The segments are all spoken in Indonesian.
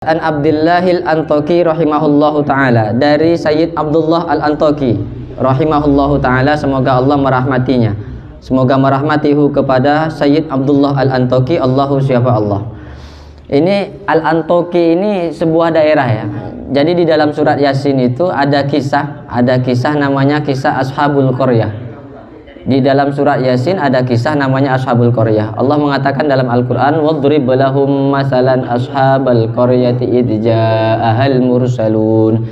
An Abdillahil Antoki rahimahullahu ta'ala, dari Sayyid Abdullah Al-Antoki rahimahullahu ta'ala, semoga Allah merahmatinya, semoga merahmatihu, kepada Sayyid Abdullah Al-Antoki, Allahu siapa Allah. Ini Al-Antoki ini sebuah daerah ya. Jadi di dalam surat Yasin itu ada kisah namanya kisah Ashabul Qaryah. Di dalam surat Yasin ada kisah namanya Ashabul Qaryah. Allah mengatakan dalam Al-Qur'an, "Wadrib lahum masalan ashabal qaryati idh ja'ahal mursalun."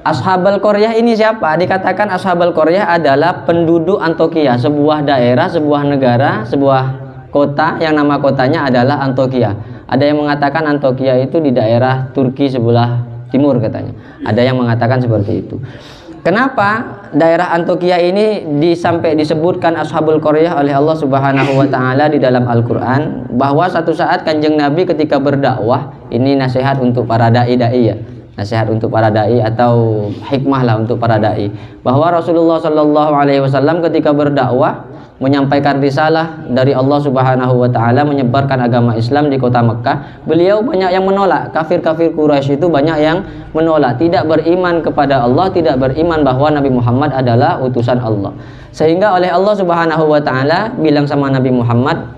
Ashabul Qaryah ini siapa? Dikatakan Ashabul Qaryah adalah penduduk Antokia, sebuah daerah, sebuah negara, sebuah kota yang nama kotanya adalah Antokia. Ada yang mengatakan Antokia itu di daerah Turki sebelah timur katanya. Ada yang mengatakan seperti itu. Kenapa daerah Antokia ini sampai disebutkan Ashabul Qaryah oleh Allah Subhanahu wa taala di dalam Al-Qur'an? Bahwa satu saat Kanjeng Nabi ketika berdakwah, ini nasihat untuk para dai ya. Nasihat untuk para dai atau hikmah lah untuk para dai. Bahwa Rasulullah Shallallahu alaihi wasallam ketika berdakwah menyampaikan risalah dari Allah Subhanahu wa taala, menyebarkan agama Islam di kota Mekah, beliau banyak yang menolak. Kafir-kafir Quraisy itu banyak yang menolak, tidak beriman kepada Allah, tidak beriman bahwa Nabi Muhammad adalah utusan Allah. Sehingga oleh Allah Subhanahu wa taala bilang sama Nabi Muhammad,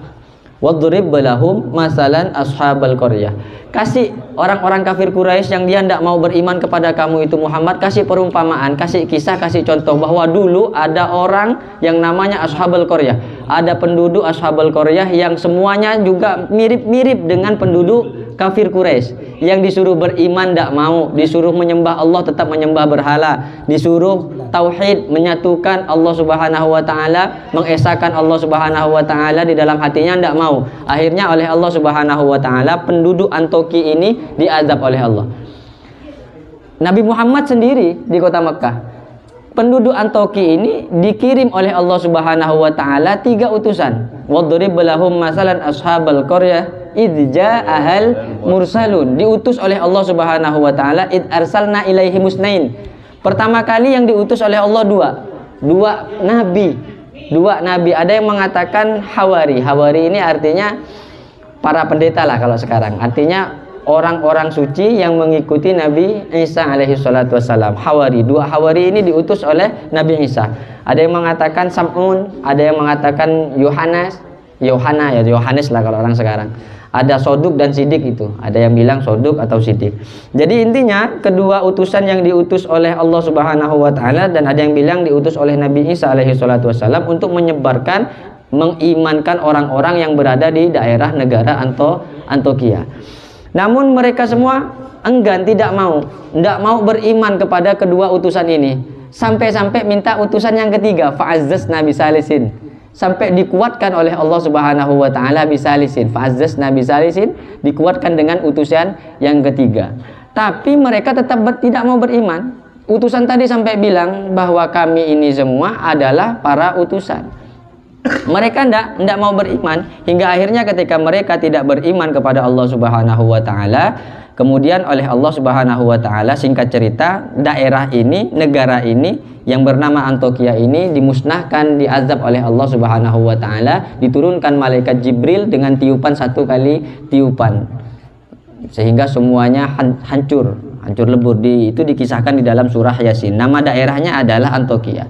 "Wadrib lahum masalan ashabal qaryah." Kasih orang-orang kafir Quraisy yang dia tidak mau beriman kepada kamu itu Muhammad, kasih perumpamaan, kasih kisah, kasih contoh bahwa dulu ada orang yang namanya Ashabul Qaryah. Ada penduduk Ashabul Qaryah yang semuanya juga mirip-mirip dengan penduduk kafir Quraisy, yang disuruh beriman tidak mau, disuruh menyembah Allah tetap menyembah berhala, disuruh tauhid, menyatukan Allah Subhanahu wa taala, mengesahkan Allah Subhanahu wa taala di dalam hatinya tidak mau. Akhirnya oleh Allah Subhanahu wa taala penduduk Antoki ini diazab oleh Allah. Nabi Muhammad sendiri di kota Mekah, penduduk Antoki ini dikirim oleh Allah Subhanahu wa taala 3 utusan. Wadrib lahum masalan ashabal qaryah idh ja'ahal mursalun. Diutus oleh Allah Subhanahu wa taala, id arsalna ilaihi musnain. Pertama kali yang diutus oleh Allah dua nabi. Ada yang mengatakan hawari. Hawari ini artinya para pendeta lah kalau sekarang. Artinya orang-orang suci yang mengikuti Nabi Isa alaihi salatu wassalam. Hawari. 2 hawari ini diutus oleh Nabi Isa. Ada yang mengatakan Sam'un, ada yang mengatakan Yohanes lah kalau orang sekarang. Ada Soduk dan Sidik itu. Ada yang bilang Soduk atau Sidik. Jadi intinya kedua utusan yang diutus oleh Allah Subhanahu wa taala, dan ada yang bilang diutus oleh Nabi Isa alaihi salatu wassalam untuk menyebarkan, mengimankan orang-orang yang berada di daerah negara Antokia. Namun mereka semua enggan, tidak mau beriman kepada kedua utusan ini. Sampai-sampai minta utusan yang ketiga, fa'azzazna bisalisin. Sampai dikuatkan oleh Allah Subhanahu wa taala bisalisin. Fa'azzazna bisalisin, dikuatkan dengan utusan yang ketiga. Tapi mereka tetap tidak mau beriman. Utusan tadi sampai bilang bahwa kami ini semua adalah para utusan. Mereka tidak mau beriman, hingga akhirnya ketika mereka tidak beriman kepada Allah Subhanahu wa taala, kemudian oleh Allah Subhanahu wa taala, singkat cerita, daerah ini, negara ini yang bernama Antokia ini dimusnahkan, diazab oleh Allah Subhanahu wa taala, diturunkan malaikat Jibril dengan tiupan 1 kali tiupan, sehingga semuanya hancur lebur. Itu dikisahkan di dalam surah Yasin. Nama daerahnya adalah Antokia.